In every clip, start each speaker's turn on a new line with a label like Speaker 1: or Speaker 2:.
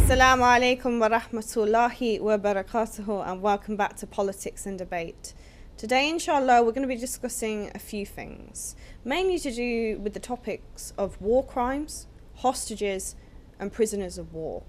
Speaker 1: Assalamu alaikum wa rahmatullahi wa barakatuhu, and welcome back to Politics and Debate. Today, inshallah, we're going to be discussing a few things, mainly to do with the topics of war crimes, hostages, and prisoners of war.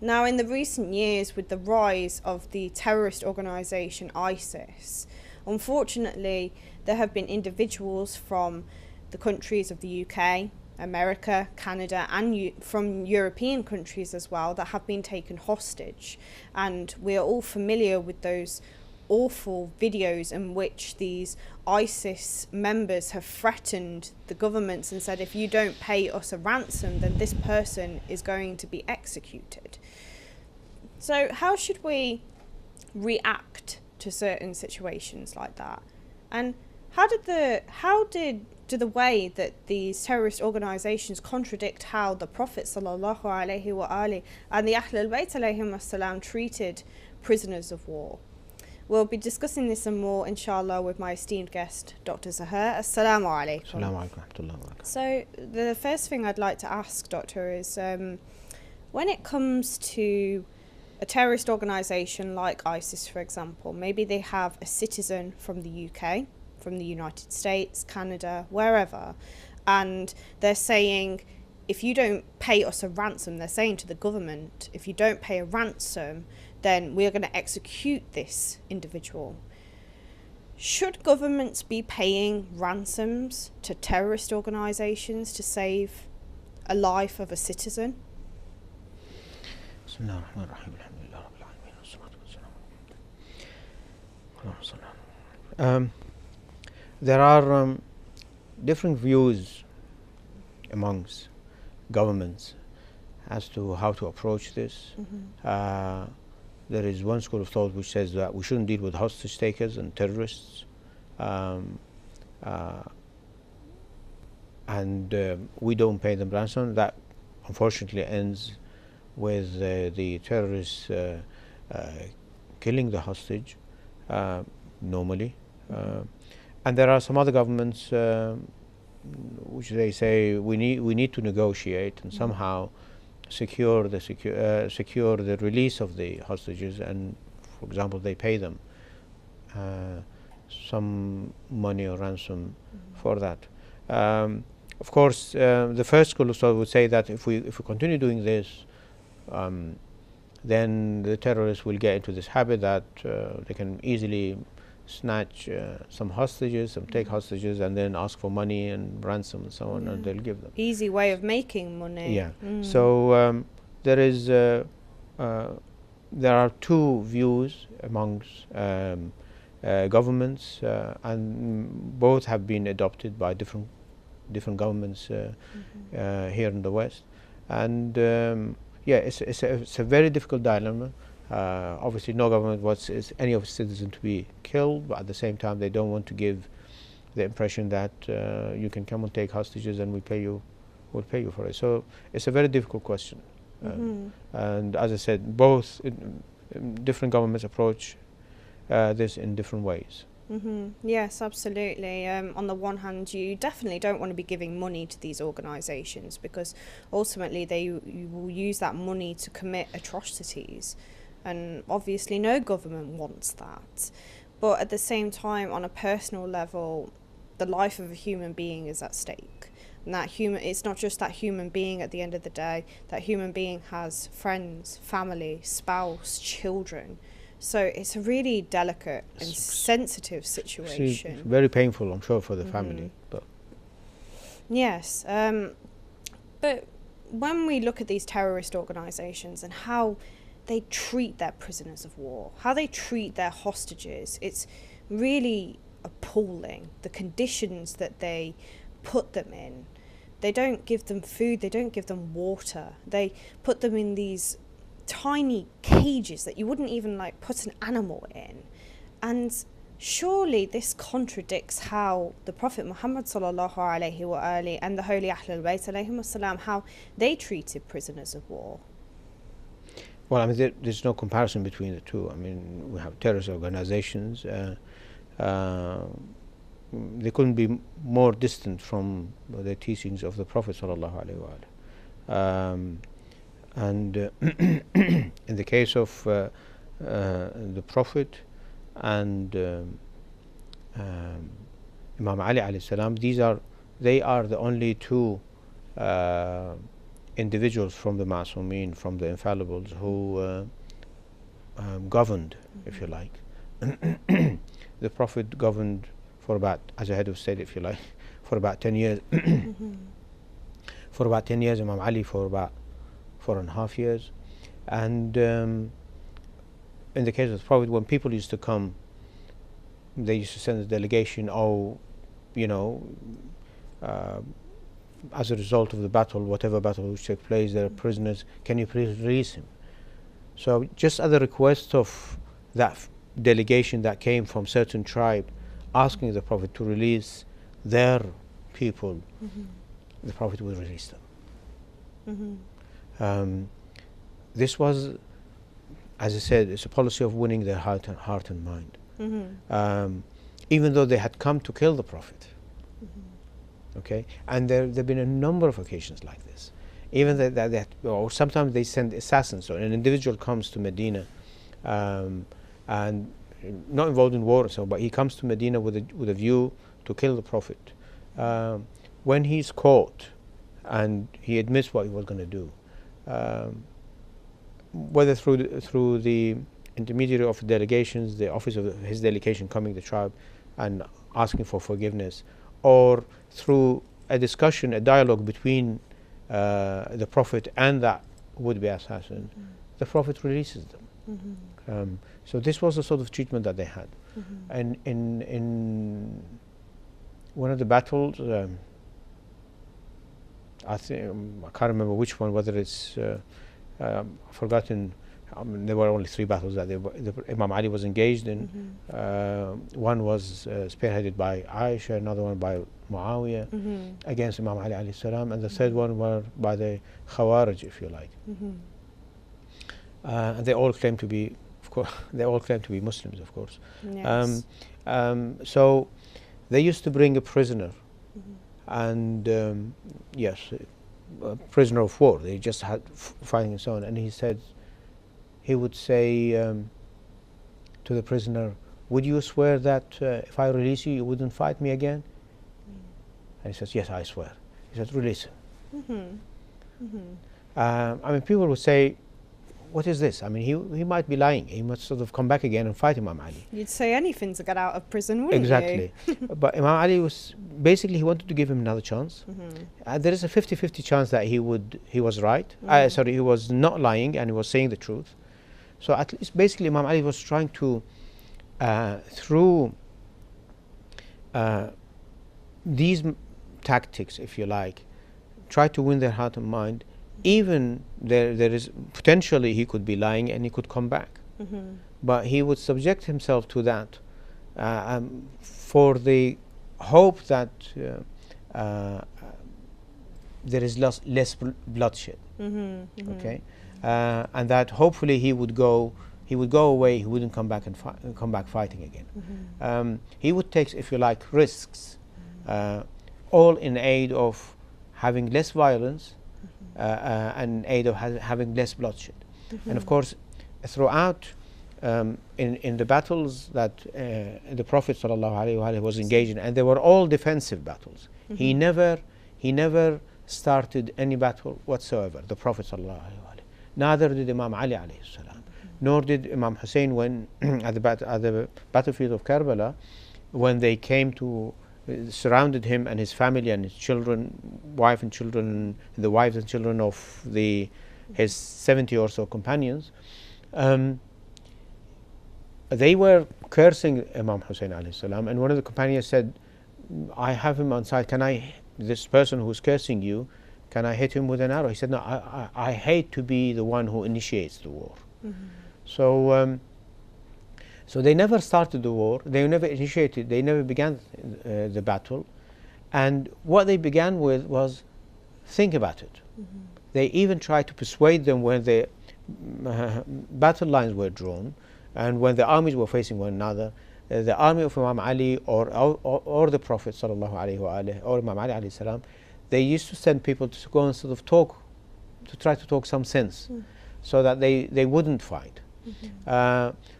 Speaker 1: Now, in the recent years, with the rise of the terrorist organisation ISIS, unfortunately, there have been individuals from the countries of the UK, America, Canada, and from European countries as well that have been taken hostage. And we are all familiar with those awful videos in which these ISIS members have threatened the governments and said, if you don't pay us a ransom, then this person is going to be executed. So how should we react to certain situations like that? And how did the way that these terrorist organisations contradict how the Prophet sallallahu alaihi wasallam and the Ahl al-Bayt alayhim as-salam treated prisoners of war? We'll be discussing this and more, inshallah, with my esteemed guest, Dr. Zahra. Assalamu alaikum.
Speaker 2: Assalamu alaikum.
Speaker 1: So the first thing I'd like to ask, Doctor, is when it comes to a terrorist organisation like ISIS, for example, maybe they have a citizen from the UK, from the United States, Canada, wherever, and they're saying, if you don't pay us a ransom, they're saying to the government, if you don't pay a ransom, then we're going to execute this individual. Should governments be paying ransoms to terrorist organisations to save a life of a citizen?
Speaker 2: There are different views amongst governments as to how to approach this. There is one school of thought which says that we shouldn't deal with hostage takers and terrorists, and we don't pay them ransom. That unfortunately ends with the terrorists killing the hostage normally. And there are some other governments which they say we need to negotiate and somehow secure the release of the hostages, and for example they pay them some money or ransom for that. Of course, the first school of thought would say that if we continue doing this, then the terrorists will get into this habit that they can easily snatch some hostages, some take hostages, and then ask for money and ransom and so on, and they'll give them.
Speaker 1: Easy way of making money.
Speaker 2: Yeah. So there are two views amongst governments, and both have been adopted by different governments here in the West. And yeah, it's a very difficult dilemma. Obviously, no government wants any of its citizens to be killed, but at the same time, they don't want to give the impression that you can come and take hostages and we'll pay you for it. So it's a very difficult question. And as I said, both different governments approach this in different ways.
Speaker 1: Yes, absolutely. On the one hand, you definitely don't want to be giving money to these organisations because ultimately you will use that money to commit atrocities. And obviously no government wants that. But at the same time, on a personal level, the life of a human being is at stake. And it's not just that human being at the end of the day. That human being has friends, family, spouse, children. So it's a really delicate and sensitive situation.
Speaker 2: It's very painful, I'm sure, for the family. But
Speaker 1: yes. But when we look at these terrorist organisations and how they treat their prisoners of war, how they treat their hostages, it's really appalling, the conditions that they put them in. They don't give them food, they don't give them water, they put them in these tiny cages that you wouldn't even put an animal in. And surely this contradicts how the Prophet Muhammad sallallahu alaihi wasallam and the Holy Ahl al-Bayt alayhim as-salam, how they treated prisoners of war.
Speaker 2: Well, I mean, there's no comparison between the two. I mean, we have terrorist organizations. They couldn't be more distant from the teachings of the Prophet sallallahu alaihi wasallam. And in the case of the Prophet and Imam Ali alayhi salam, they are the only two individuals from the Ma'sumin, from the infallibles, who governed, if you like. The Prophet governed for about, as a head of state, if you like, for about 10 years. For about 10 years, Imam Ali for about 4.5 years. And in the case of the Prophet, when people used to come, they used to send a delegation, as a result of the battle, whatever battle which took place, there are prisoners, can you please release him? So just at the request of that delegation that came from certain tribe, asking the Prophet to release their people, the Prophet would release them. This was, as I said, it's a policy of winning their heart and mind. Even though they had come to kill the Prophet. Okay, and there have been a number of occasions like this. Even that or sometimes they send assassins. So an individual comes to Medina, and not involved in war and so, but he comes to Medina with a view to kill the Prophet. When he's caught, and he admits what he was going to do, whether through the intermediary of delegations, the office of his delegation coming to the tribe and asking for forgiveness, or through a discussion, a dialogue between the Prophet and that would-be assassin, the Prophet releases them. So this was the sort of treatment that they had. And in one of the battles, I can't remember which one, whether it's I've forgotten. There were only 3 battles that Imam Ali was engaged in. One was spearheaded by Aisha, another one by Muawiyah against Imam Ali alayhi salam, and the third one was by the Khawarij, if you like. And they all claim to be, of course, Muslims, of course.
Speaker 1: Yes.
Speaker 2: So they used to bring a prisoner, and yes, a prisoner of war. They just had fighting and so on, and he would say to the prisoner, would you swear that if I release you, you wouldn't fight me again? And he says, yes, I swear. He says, release him. I mean, people would say, what is this? I mean, he might be lying. He must sort of come back again and fight Imam Ali.
Speaker 1: You'd say anything to get out of prison, wouldn't
Speaker 2: you? But Imam Ali he wanted to give him another chance. There is a 50-50 chance that he was right. He was not lying and he was saying the truth. So at least basically Imam Ali was trying to, through these tactics, if you like, try to win their heart and mind. Even there is potentially he could be lying and he could come back. But he would subject himself to that for the hope that there is less bloodshed. Okay. And that hopefully he would go away. He wouldn't come back and come back fighting again. He would take, if you like, risks, all in aid of having less violence, and aid of having less bloodshed. And of course, throughout in the battles that the Prophet ﷺ was engaged in, and they were all defensive battles. He never started any battle whatsoever. The Prophet ﷺ. Neither did Imam Ali alayhi salam, nor did Imam Hussein when at the battlefield of Karbala, when they came to surrounded him and his family and his children, wife and children, the wives and children of his 70 or so companions. They were cursing Imam Hussein alayhi salam, and one of the companions said, I have him on side, this person who's cursing you, can I hit him with an arrow? He said, no, I hate to be the one who initiates the war. So they never started the war, they never initiated, they never began the battle. And what they began with was, think about it. They even tried to persuade them when the battle lines were drawn and when the armies were facing one another, the army of Imam Ali or the Prophet sallallahu alaihi wa alihi, or Imam Ali alayhi salam, they used to send people to go and sort of talk to try to talk some sense, so that they wouldn't fight.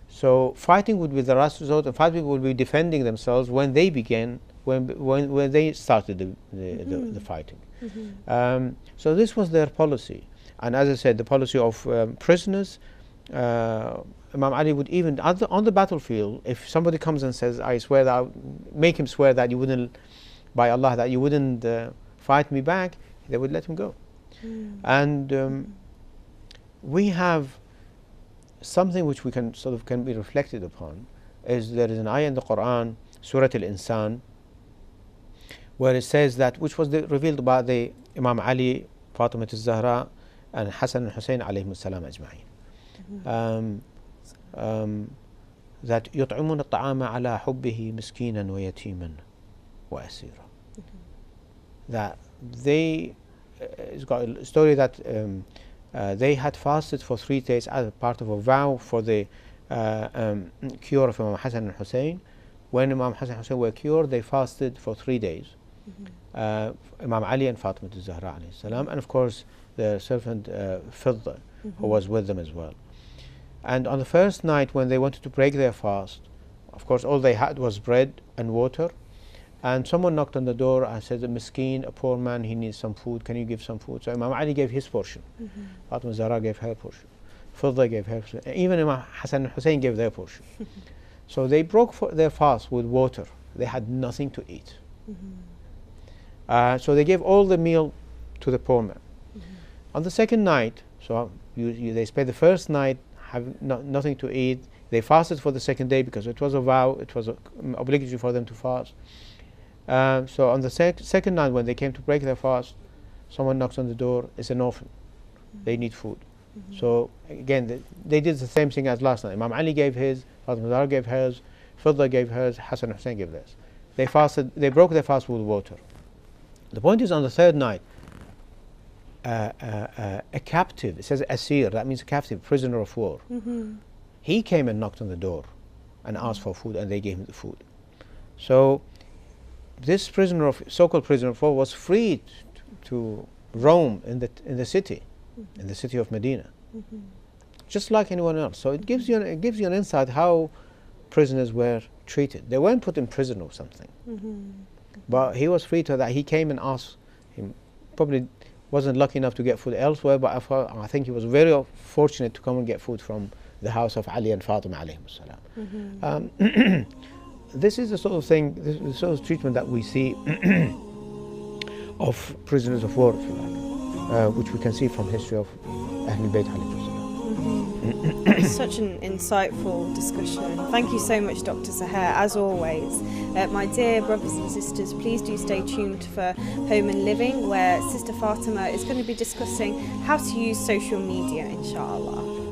Speaker 2: So fighting would be the last resort, and fighting would be defending themselves when they began, when they started the fighting. So this was their policy, and as I said, the policy of prisoners. Imam Ali would even on the battlefield, if somebody comes and says, "I swear that," make him swear that you wouldn't, by Allah, that you wouldn't fight me back, they would let him go. And we have something which we can be reflected upon. Is there is an ayah in the Quran, Surah Al-Insan, where it says that, which was revealed about the Imam Ali, Fatima Zahra, and Hassan and Hussein alayhim salam ajma'in. That يطعمون الطعام على حبه مسكينا ويتيما وأسيرا. That they, it's got a story that they had fasted for 3 days as a part of a vow for the cure of Imam Hassan and Hussein. When Imam Hassan and Hussein were cured, they fasted for 3 days. Imam Ali and Fatima Zahra alayhi salam, and of course the servant Fidda, who was with them as well. And on the first night, when they wanted to break their fast, of course all they had was bread and water. And someone knocked on the door and said, "A miskeen, a poor man, he needs some food. Can you give some food?" So Imam Ali gave his portion. Fatima Zahra gave her portion. Fidda gave her portion. Even Imam Hassan and Hussein gave their portion. So they broke their fast with water. They had nothing to eat. So they gave all the meal to the poor man. On the second night, so they spent the first night having nothing to eat. They fasted for the second day because it was a vow, it was obligatory for them to fast. So on the second night, when they came to break their fast, someone knocks on the door. It's an orphan. They need food. So again, they did the same thing as last night. Imam Ali gave his, Fatima Zahra gave hers, Fidda gave hers, Hassan and Hussein gave theirs. They fasted. They broke their fast with water. The point is, on the third night, a captive, it says asir, that means a captive, prisoner of war. He came and knocked on the door and asked for food, and they gave him the food. So this prisoner of, so-called prisoner of war, was free to roam in the city, in the city of Medina, just like anyone else. So it gives you an insight how prisoners were treated. They weren't put in prison or something, but he was free to that. He came and asked him. Probably wasn't lucky enough to get food elsewhere, but I think he was very fortunate to come and get food from the house of Ali and Fatima alayhim salam. This is the sort of thing, the sort of treatment that we see of prisoners of war, if you like, which we can see from history of Ahlul Bayt alayhim salam.
Speaker 1: Such an insightful discussion. Thank you so much, Dr. Zahra, as always. My dear brothers and sisters, please do stay tuned for Home and Living, where Sister Fatima is going to be discussing how to use social media, inshallah.